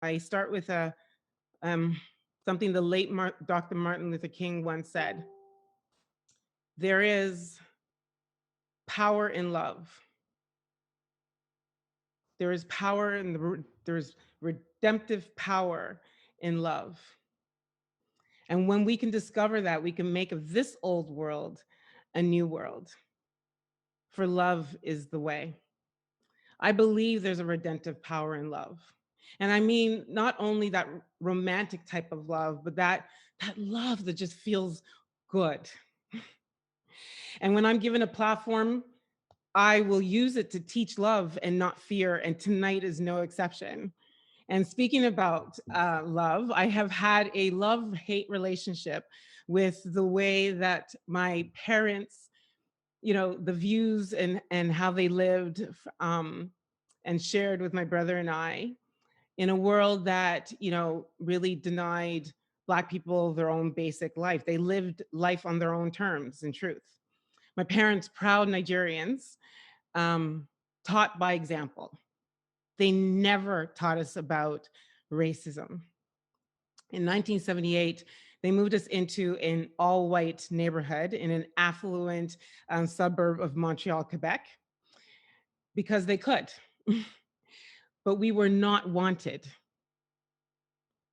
I start with um, something the late Dr. Martin Luther King once said. There is power in love. There is power in there's redemptive power in love. And when we can discover that, we can make of this old world a new world. For love is the way. I believe there's a redemptive power in love. And I mean, not only that romantic type of love, but that love that just feels good. And when I'm given a platform, I will use it to teach love and not fear. And tonight is no exception. And speaking about love, I have had a love-hate relationship with the way that my parents, the views and how they lived and shared with my brother and I in a world that, really denied Black people their own basic life. They lived life on their own terms, in truth. My parents, proud Nigerians, um, taught by example. They never taught us about racism. In 1978, they moved us into an all-white neighborhood in an affluent suburb of Montreal, Quebec, because they could. But we were not wanted,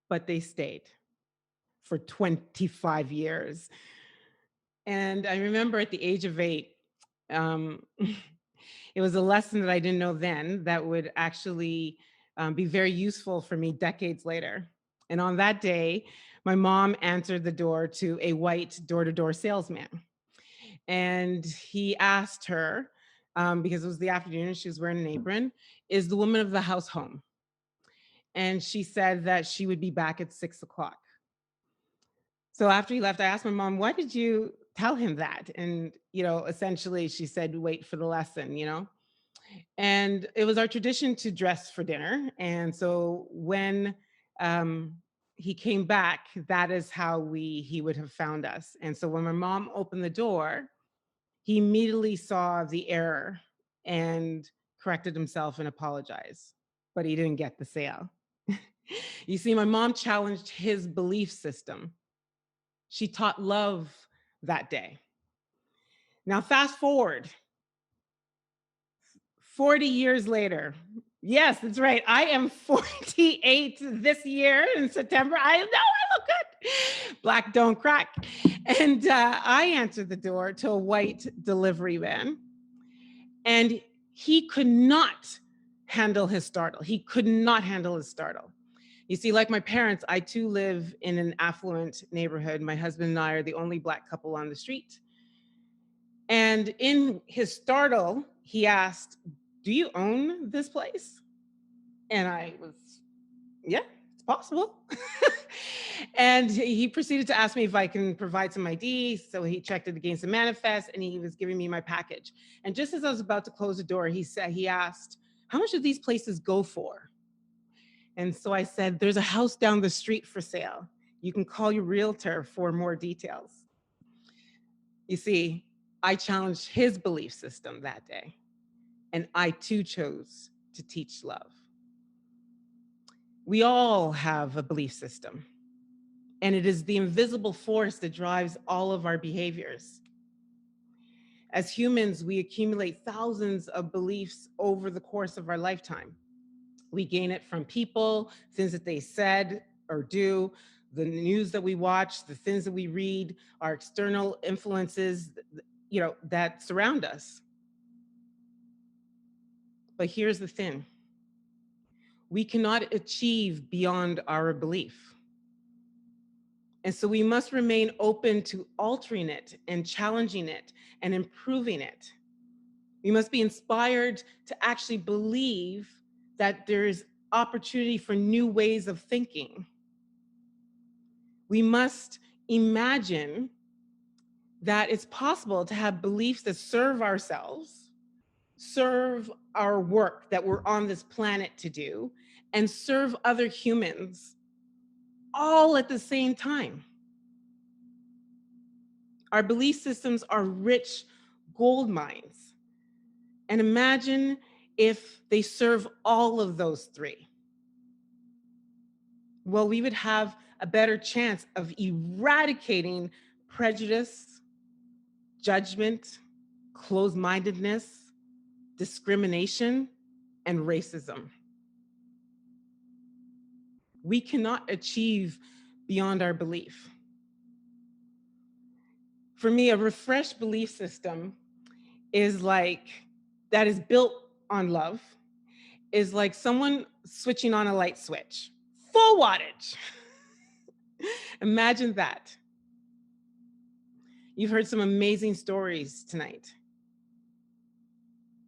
but they stayed for 25 years. And I remember at the age of 8, um, it was a lesson that I didn't know then that would actually be very useful for me decades later. And on that day, my mom answered the door to a white door-to-door salesman. And he asked her, because it was the afternoon and she was wearing an apron, is the woman of the house home? And she said that she would be back at 6 o'clock. So after he left, I asked my mom, why did you tell him that? And, essentially she said, wait for the lesson. And it was our tradition to dress for dinner. And so when um, he came back, that is how he would have found us. And so when my mom opened the door, he immediately saw the error and corrected himself and apologized, but he didn't get the sale. You see, my mom challenged his belief system. She taught love that day. Now, fast forward 40 years later. Yes, that's right. I am 48 this year in September. I know I look good. Black don't crack. And I answered the door to a white delivery van. And he could not handle his startle. He could not handle his startle. You see, like my parents, I too live in an affluent neighborhood. My husband and I are the only Black couple on the street. And in his startle, he asked, do you own this place? And I was, yeah, it's possible. And he proceeded to ask me if I can provide some ID. So he checked it against the manifest and he was giving me my package. And just as I was about to close the door, he asked, how much do these places go for? And so I said, there's a house down the street for sale. You can call your realtor for more details. You see, I challenged his belief system that day. And I too chose to teach love. We all have a belief system, and it is the invisible force that drives all of our behaviors. As humans, we accumulate thousands of beliefs over the course of our lifetime. We gain it from people, things that they said or do, the news that we watch, the things that we read, our external influences, that surround us. But here's the thing. We cannot achieve beyond our belief. And so we must remain open to altering it and challenging it and improving it. We must be inspired to actually believe that there is opportunity for new ways of thinking. We must imagine that it's possible to have beliefs that serve ourselves, serve our work that we're on this planet to do, and serve other humans all at the same time. Our belief systems are rich gold mines. And imagine if they serve all of those three. well, we would have a better chance of eradicating prejudice, judgment, closed mindedness, discrimination, and racism. We cannot achieve beyond our belief. For me, a refreshed belief system is like that is built on love, is like someone switching on a light switch, full wattage. Imagine that. You've heard some amazing stories tonight.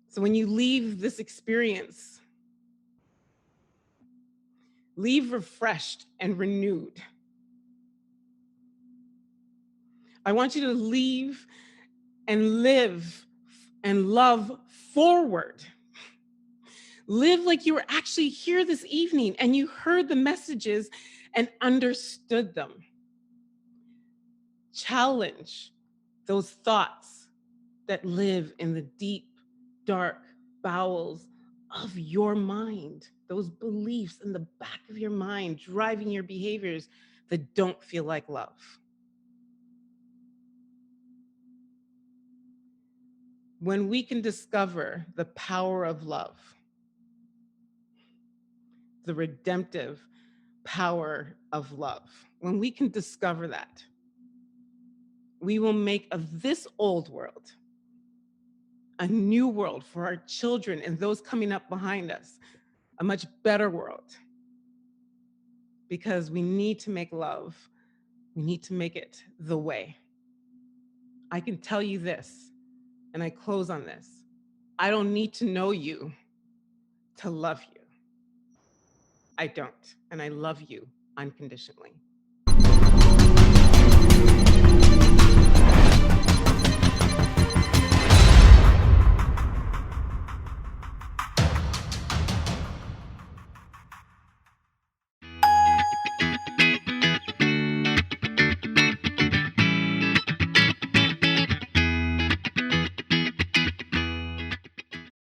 So when you leave this experience, leave refreshed and renewed. I want you to leave and live and love forward. Live like you were actually here this evening and you heard the messages and understood them. Challenge those thoughts that live in the deep, dark bowels of your mind, those beliefs in the back of your mind driving your behaviors that don't feel like love. When we can discover the power of love, the redemptive power of love, when we can discover that, we will make of this old world a new world for our children and those coming up behind us, a much better world. Because we need to make love, we need to make it the way. I can tell you this, and I close on this. I don't need to know you to love you. I don't, and I love you unconditionally.